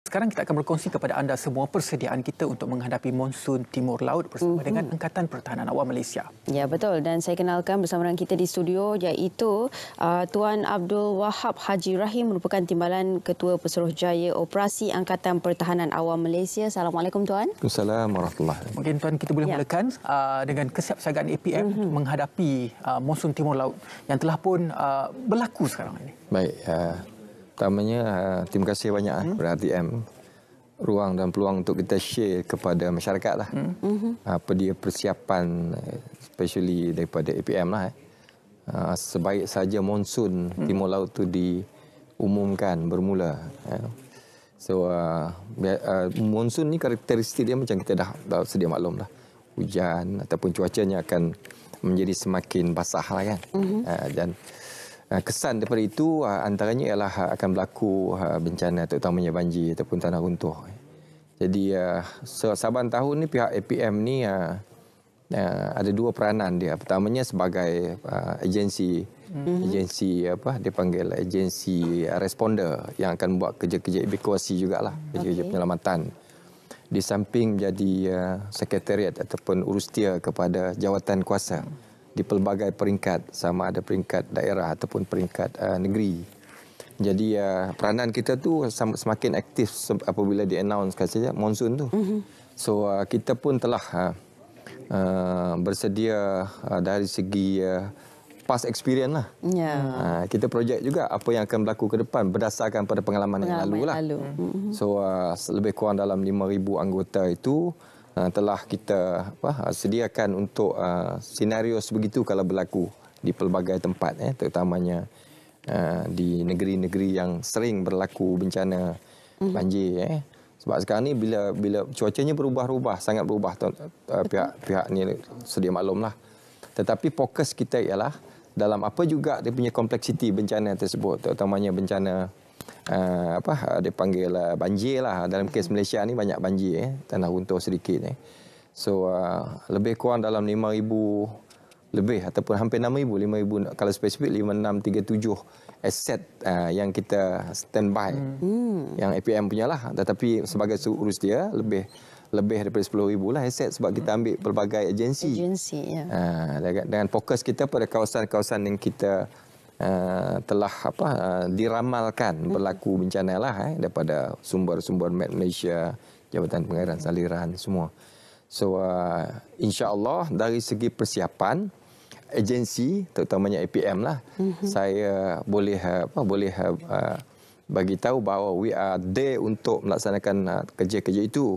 Sekarang kita akan berkongsi kepada anda semua persediaan kita untuk menghadapi monsun timur laut bersama dengan Angkatan Pertahanan Awam Malaysia. Ya, betul. Dan saya kenalkan bersama dengan kita di studio iaitu Tuan Abdul Wahab Haji Rahim merupakan Timbalan Ketua Pesuruhjaya Operasi Angkatan Pertahanan Awam Malaysia. Assalamualaikum Tuan. Waalaikumsalam warahmatullahi. Mungkin Tuan kita boleh mulakan dengan kesiapsiagaan APM untuk menghadapi monsun timur laut yang telah pun berlaku sekarang ini. Baik, pertamanya terima kasih banyak kepada RTM ruang dan peluang untuk kita share kepada masyarakat lah. Apa dia persiapan especially daripada APM lah. Sebaik saja monsun timur laut tu diumumkan bermula. So monsun ni karakteristik dia macam kita dah sedia maklum lah. Hujan ataupun cuacanya akan menjadi semakin basah lah kan. Dan kesan daripada itu antaranya ialah akan berlaku bencana terutamanya banjir ataupun tanah runtuh. Jadi saban tahun ni pihak APM ni ada dua peranan dia. Pertamanya sebagai agensi dia panggil agensi responder yang akan buat kerja-kerja evakuasi jugalah, kerja-kerja penyelamatan. Di samping menjadi sekretariat ataupun urustia kepada jawatan kuasa di pelbagai peringkat, sama ada peringkat daerah ataupun peringkat negeri. Jadi peranan kita tu semakin aktif apabila di-announce saja monsun tu. So kita pun telah bersedia dari segi past experience lah. Kita projek juga apa yang akan berlaku ke depan berdasarkan pada pengalaman yang lalu lah. So lebih kurang dalam 5,000 anggota itu telah kita sediakan untuk senario sebegitu kalau berlaku di pelbagai tempat, terutamanya di negeri-negeri yang sering berlaku bencana banjir. Sebab sekarang ni bila cuacanya berubah-ubah, sangat berubah, pihak ni sedia maklum lah. Tetapi fokus kita ialah dalam apa juga dia punya kompleksiti bencana tersebut, terutamanya bencana dia panggil banjir lah. Dalam kes Malaysia ni banyak banjir, tanah runtuh sedikit. So lebih kurang dalam 5,000 lebih ataupun hampir 6,000 kalau spesifik 5637 aset yang kita standby yang APM punya lah. Tetapi sebagai urus dia lebih daripada 10,000 lah aset sebab kita ambil pelbagai agensi dengan fokus kita pada kawasan-kawasan yang kita telah diramalkan berlaku bencana lah daripada sumber-sumber Malaysia, Jabatan Pengairan Saliran semua. So insya-Allah dari segi persiapan agensi terutamanya APM lah, saya boleh bagi tahu bahawa we are there untuk melaksanakan kerja-kerja itu.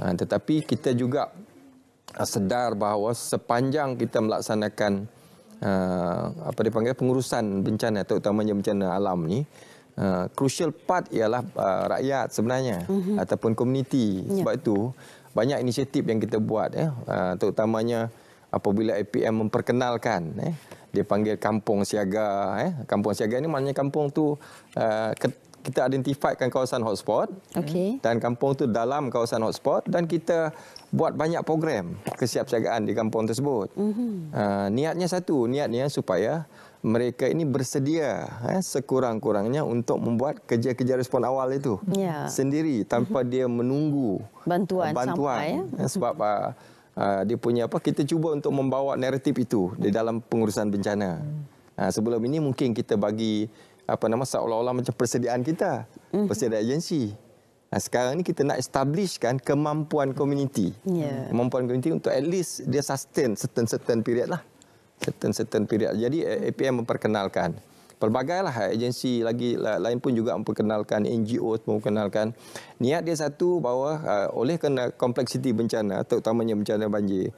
Tetapi kita juga sedar bahawa sepanjang kita melaksanakan pengurusan bencana terutamanya bencana alam ni, crucial part ialah rakyat sebenarnya ataupun komuniti. Sebab itu banyak inisiatif yang kita buat terutamanya apabila APM memperkenalkan dia panggil kampung siaga. Kampung siaga ni maknanya kampung tu kita identifikan kawasan hotspot dan kampung tu dalam kawasan hotspot dan kita buat banyak program kesiapsiagaan di kampung tersebut. Niatnya supaya mereka ini bersedia sekurang-kurangnya untuk membuat kerja-kerja respon awal itu sendiri tanpa dia menunggu bantuan sampai, sebab dia punya kita cuba untuk membawa naratif itu di dalam pengurusan bencana. Sebelum ini mungkin kita bagi seolah-olah macam persediaan kita, persediaan agensi. Sekarang ni kita nak establishkan kemampuan komuniti. Kemampuan komuniti untuk at least dia sustain certain period lah. Certain period. Jadi APM memperkenalkan. Pelbagailah agensi lagi lain pun juga memperkenalkan, NGO memperkenalkan. Niat dia satu bahawa oleh kerana kompleksiti bencana, terutamanya bencana banjir,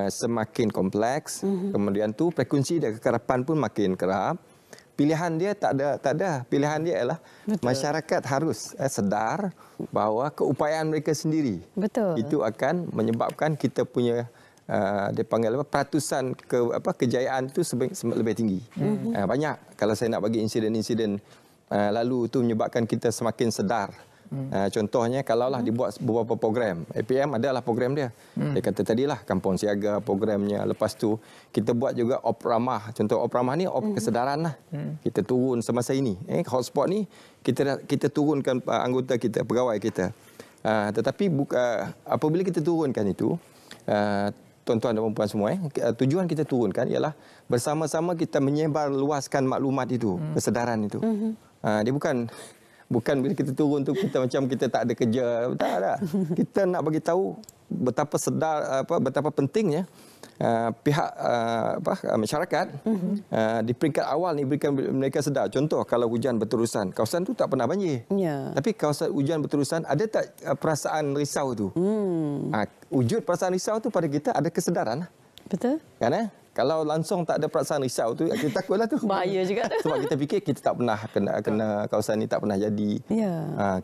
semakin kompleks, kemudian tu frekuensi dan kekerapan pun makin kerap. Pilihan dia tak ada. Pilihan dia ialah masyarakat harus sedar bahawa keupayaan mereka sendiri itu akan menyebabkan kita punya dia panggil peratusan kejayaan itu lebih tinggi. Banyak kalau saya nak bagi insiden-insiden lalu itu menyebabkan kita semakin sedar Contohnya kalaulah dibuat beberapa program, APM adalah program dia. Dia kata tadilah kampung siaga programnya. Lepas tu kita buat juga op ramah. Contoh op ramah ni op kesedaran lah. Kita turun semasa ini. Hotspot ni kita turunkan anggota kita, pegawai kita. Tetapi apabila kita turunkan itu, tuan-tuan dan puan semua, tujuan kita turunkan ialah bersama-sama kita menyebar luaskan maklumat itu, kesedaran itu. Dia bukan bila kita turun tu kita macam kita tak ada kerja, tak. Kita nak bagi tahu betapa betapa pentingnya pihak masyarakat di peringkat awal ni berikan mereka sedar. Contoh kalau hujan berterusan, kawasan tu tak pernah banjir. Tapi kawasan hujan berterusan, ada tak perasaan risau tu? Wujud perasaan risau tu pada kita ada kesedaran. Betul. Kan? Kalau langsung tak ada perasaan risau tu, kita takutlah tu. Bahaya juga. Sebab kita fikir kita tak pernah kena kawasan ni tak pernah jadi.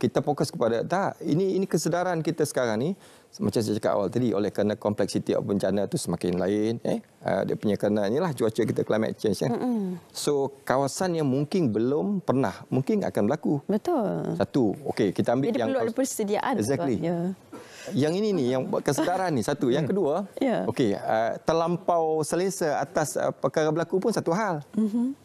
Kita fokus kepada ini kesedaran kita sekarang ni, macam saya cakap awal tadi, oleh kerana kompleksiti bencana tu semakin lain, dia punya kerana inilah cuaca kita, climate change. So kawasan yang mungkin belum pernah, mungkin akan berlaku. Betul. Satu, okey, kita ambil jadi yang perlu ada persediaan. Exactly. Yang ini ni, yang kesedaran ni satu. Yang kedua, okey, terlampau selesa atas perkara berlaku pun satu hal.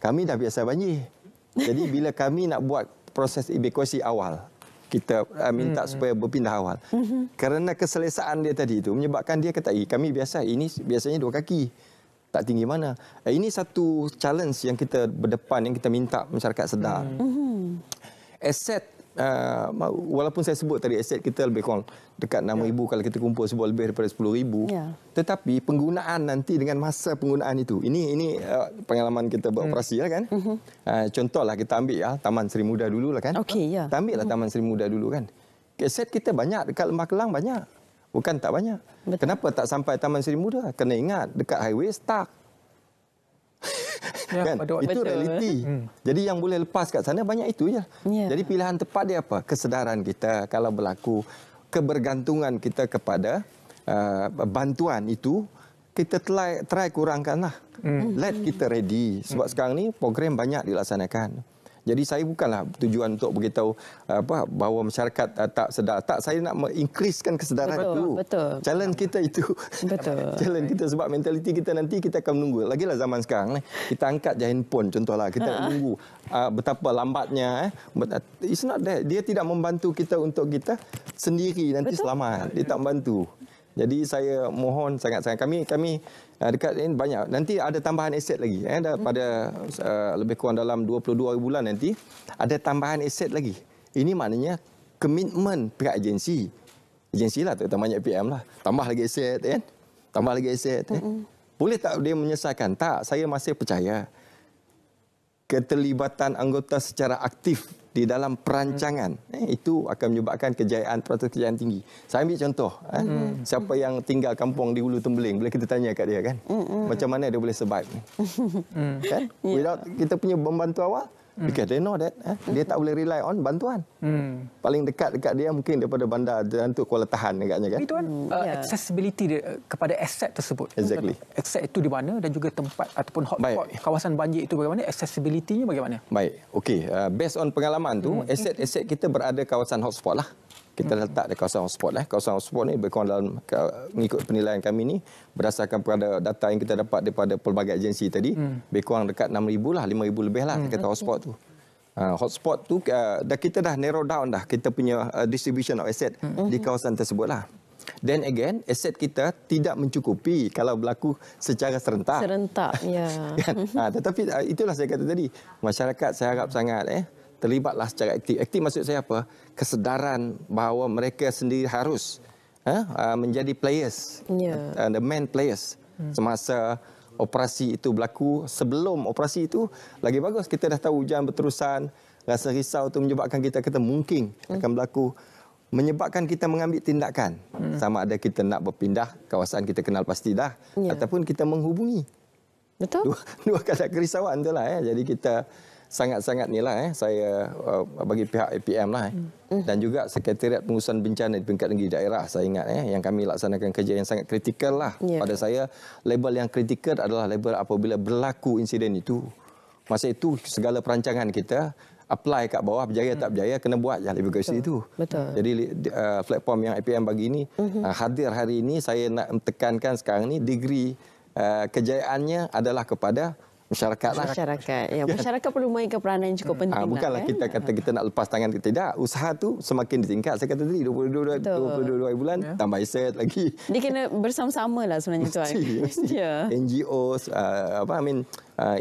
Kami dah biasa banjir. Jadi bila kami nak buat proses evakuasi awal, kita minta supaya berpindah awal. Kerana keselesaan dia tadi itu menyebabkan dia kata, kami biasa, ini biasanya 2 kaki. Tak tinggi mana. Ini satu challenge yang kita berdepan, yang kita minta masyarakat sedar. Aset, walaupun saya sebut tadi aset kita lebih kurang dekat 6,000, kalau kita kumpul sebuah lebih daripada 10,000. Tetapi penggunaan nanti dengan masa penggunaan itu, ini pengalaman kita beroperasi lah kan. Contohlah kita ambil Taman Seri Muda dulu lah kan. Kita ambil lah Taman Seri Muda dulu kan. Aset kita banyak, dekat Lembah Kelang banyak. Bukan tak banyak. Kenapa tak sampai Taman Seri Muda? Kena ingat dekat highway stuck. Kan? Itu realiti. Jadi yang boleh lepas kat sana banyak itu je. Jadi pilihan tepat dia apa? Kesedaran kita kalau berlaku, kebergantungan kita kepada bantuan itu, kita try kurangkanlah. Let kita ready. Sebab sekarang ni program banyak dilaksanakan. Jadi saya bukanlah tujuan untuk beritahu bahawa masyarakat tak sedar. Tak, saya nak increasekan kesedaran itu. Challenge kita itu. Challenge kita sebab mentaliti kita nanti kita akan menunggu. Lagilah zaman sekarang kita angkat je handphone contohlah, kita menunggu betapa lambatnya. It's not that. Dia tidak membantu kita untuk kita sendiri nanti selamat. Dia tak membantu. Jadi saya mohon sangat-sangat kami dekat ini banyak. Nanti ada tambahan aset lagi. Pada lebih kurang dalam 22 bulan nanti ada tambahan aset lagi. Ini maknanya komitmen pihak agensi. Agensi lah, terutamanya PM lah. Tambah lagi aset kan. Tambah lagi aset. Boleh tak dia menyelesaikan? Tak, saya masih percaya keterlibatan anggota secara aktif di dalam perancangan itu akan menyebabkan kejayaan, proses kejayaan tinggi. Saya ambil contoh, siapa yang tinggal kampung di Hulu Tembeling, boleh kita tanya kat dia kan, macam mana dia boleh survive kan? Without kita punya membantu awal, because they know that dia tak boleh rely on bantuan. Paling dekat dia mungkin daripada bandar untuk Kuala Tahan agaknya kan. Itu kan accessibility dia kepada aset tersebut. Exactly. Aset itu di mana dan juga tempat ataupun hotspot kawasan banjir itu bagaimana, accessibility-nya bagaimana? Baik. Okey, based on pengalaman tu, aset kita berada kawasan hotspot lah. Kita letak di kawasan hotspot lah. Kawasan hotspot ni berkurang dalam mengikut penilaian kami ni berdasarkan pada data yang kita dapat daripada pelbagai agensi tadi, berkurang dekat 6,000 lah, 5,000 lebih lah kata hotspot tu. Hotspot tu kita dah narrow down dah kita punya distribution of asset di kawasan tersebut lah. Then again, aset kita tidak mencukupi kalau berlaku secara serentak. Tetapi itulah saya kata tadi, masyarakat saya harap sangat terlibatlah secara aktif. Aktif maksud saya apa? Kesedaran bahawa mereka sendiri harus menjadi players, the main players semasa operasi itu berlaku. Sebelum operasi itu lagi bagus, kita dah tahu hujan berterusan, rasa risau itu menyebabkan kita mungkin akan berlaku, menyebabkan kita mengambil tindakan. Sama ada kita nak berpindah kawasan kita kenal pasti dah, ataupun kita menghubungi. Betul. Dua keadaan kerisauan itulah. Jadi kita sangat-sangat ni lah saya bagi pihak APM lah dan juga Sekretariat Pengurusan Bencana di peringkat negeri daerah, saya ingat yang kami laksanakan kerja yang sangat kritikal lah. Pada saya, label yang kritikal adalah label apabila berlaku insiden itu. Masa itu segala perancangan kita apply kat bawah, berjaya tak berjaya, kena buat je advocacy itu. Betul. Jadi platform yang APM bagi ini hadir hari ini, saya nak tekankan sekarang ni degree kejayaannya adalah kepada masyarakat lah. Masyarakat. Ya, masyarakat perlu mainkan peranan yang cukup penting. Bukanlah kita kata kita nak lepas tangan kita. Tidak. Usaha tu semakin ditingkat. Saya kata tadi 22 bulan tambah aset lagi. Dia kena bersama-sama lah sebenarnya tuan. Mesti. NGOs,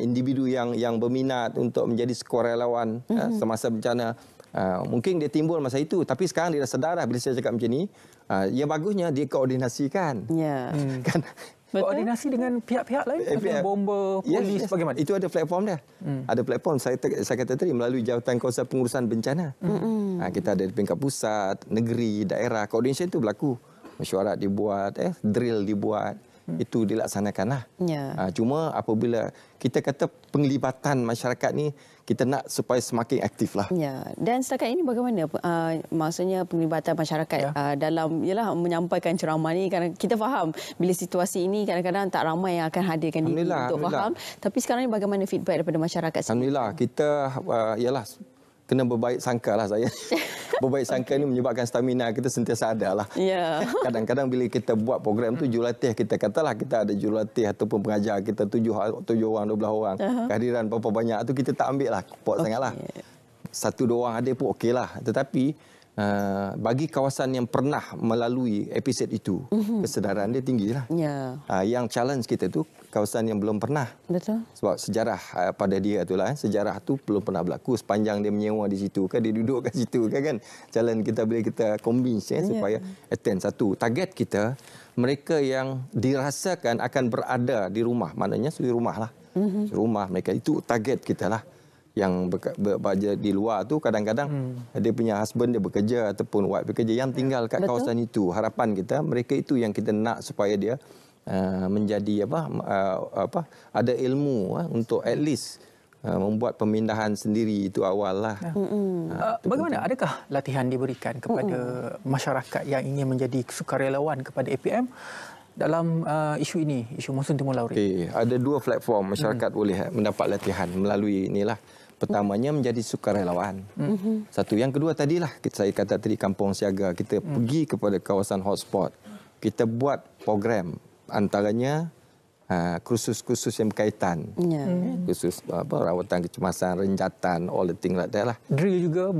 individu yang berminat untuk menjadi sukarelawan semasa bencana. Mungkin dia timbul masa itu, tapi sekarang dia dah sedar dah bila saya cakap macam ni. Yang bagusnya dia koordinasikan. Ya. Kan? Koordinasi dengan pihak-pihak lain, seperti bomba, polis, bagaimana? Itu ada platform dia. Ada platform, saya kata tadi, melalui Jawatan Kawasan Pengurusan Bencana. Kita ada di peringkat pusat, negeri, daerah. Koordinasi itu berlaku. Mesyuarat dibuat, drill dibuat. Itu dilaksanakanlah. Ya. Cuma apabila kita kata penglibatan masyarakat ni, kita nak supaya semakin aktif lah. Ya. Dan setakat ini bagaimana maksudnya penglibatan masyarakat dalam menyampaikan ceramah ni? Kerana kita faham bila situasi ini kadang-kadang tak ramai yang akan hadirkan diri untuk faham. Tapi sekarang ni bagaimana feedback daripada masyarakat sendiri? Alhamdulillah, kita kena berbaik sangka lah saya. Berbaik sangka ni menyebabkan stamina kita sentiasa ada lah. Ya. Kadang-kadang bila kita buat program tu, jurulatih kita katalah kita ada jurulatih ataupun pengajar kita 7 orang, 12 orang. Kehadiran berapa banyak tu kita tak ambil lah. Kuat sangat lah. 1-2 orang ada pun okey lah. Tetapi bagi kawasan yang pernah melalui episod itu, kesedaran dia tinggi lah. Ya. Yang challenge kita tu kawasan yang belum pernah. Betul. Sebab sejarah pada dia tu lah. Sejarah tu belum pernah berlaku sepanjang dia menyewa di situ kan, dia duduk kat situ kan. Challenge kita bila kita convince supaya attend satu. Target kita, mereka yang dirasakan akan berada di rumah. Maknanya di rumah lah. Rumah mereka, itu target kita lah. Yang bekerja di luar tu kadang-kadang dia punya husband dia bekerja ataupun wife bekerja yang tinggal kat kawasan itu. Harapan kita mereka itu yang kita nak supaya dia menjadi ada ilmu untuk at least membuat pemindahan sendiri itu awal lah. Bagaimana? Adakah latihan diberikan kepada masyarakat yang ingin menjadi sukarelawan kepada APM dalam isu ini, isu Monsun Timur Laut? Ada 2 platform masyarakat boleh mendapat latihan melalui inilah. Pertamanya menjadi sukarelawan. Satu. Yang kedua tadilah saya kata tadi kampung siaga. Kita pergi kepada kawasan hotspot. Kita buat program antaranya kursus-kursus yang berkaitan. Kursus rawatan kecemasan, renjatan, all the thing like that lah. Drill juga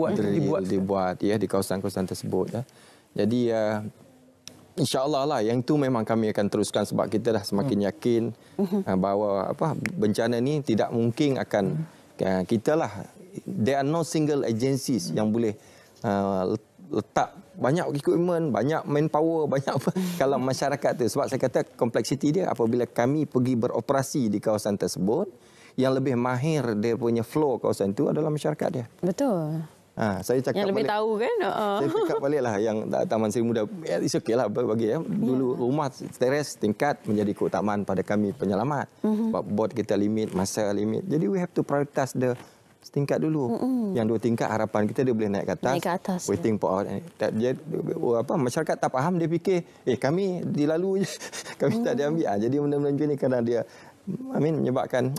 dibuat di kawasan-kawasan tersebut. Jadi InsyaAllah lah, yang itu memang kami akan teruskan sebab kita dah semakin yakin bahawa bencana ni tidak mungkin akan kita lah. There are no single agencies yang boleh letak banyak equipment, banyak manpower, banyak kalau masyarakat tu. Sebab saya kata kompleksiti dia apabila kami pergi beroperasi di kawasan tersebut, yang lebih mahir dia punya flow kawasan itu adalah masyarakat dia. Betul. Saya cakap yang lebih balik, tahu kan? Saya cakap balik lah yang Taman Seri Muda. It's okay lah bagi dulu rumah teres tingkat menjadi keutamaan pada kami penyelamat. Sebab bot kita limit, masa limit. Jadi we have to prioritize the tingkat dulu. Yang 2 tingkat harapan kita dia boleh naik ke atas. Naik ke atas. Waiting for out. Masyarakat tak faham, dia fikir kami dilalu je. Kami tak diambil. Jadi benda-benda macam ni kadang dia menyebabkan,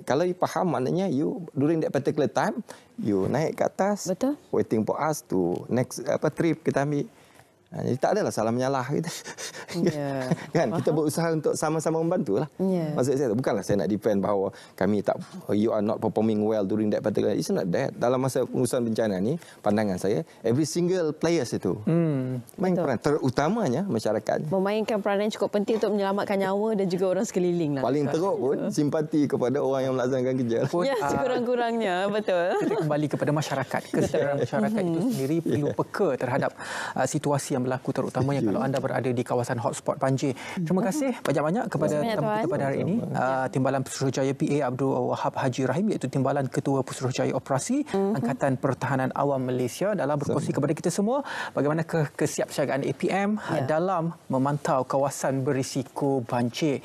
kalau you faham maknanya you during that particular time you naik ke atas. Betul. Waiting for us to next trip kita ambil. Jadi tak adalah salah menyalah kita. Kan kita berusaha untuk sama-sama membantu lah. Maksud saya bukanlah saya nak defend bahawa kami tak, you are not performing well during that particular. It's not that. Dalam masa pengurusan bencana ni, pandangan saya every single players itu main peran, terutamanya masyarakat. Memainkan peranan cukup penting untuk menyelamatkan nyawa dan juga orang sekeliling lah. Paling teruk pun simpati kepada orang yang melaksanakan kerja. Sekurang-kurangnya, betul. Kita kembali kepada masyarakat. Kesedaran masyarakat itu sendiri perlu peka terhadap situasi yang berlaku, terutamanya kalau anda berada di kawasan hotspot banjir. Terima kasih banyak-banyak kepada tetamu kita pada hari ini. Timbalan Pesuruhjaya PA Abdul Wahab Haji Rahim, iaitu Timbalan Ketua Pesuruhjaya Operasi Angkatan Pertahanan Awam Malaysia, dalam berkongsi kepada kita semua bagaimana kesiapsiagaan APM dalam memantau kawasan berisiko banjir.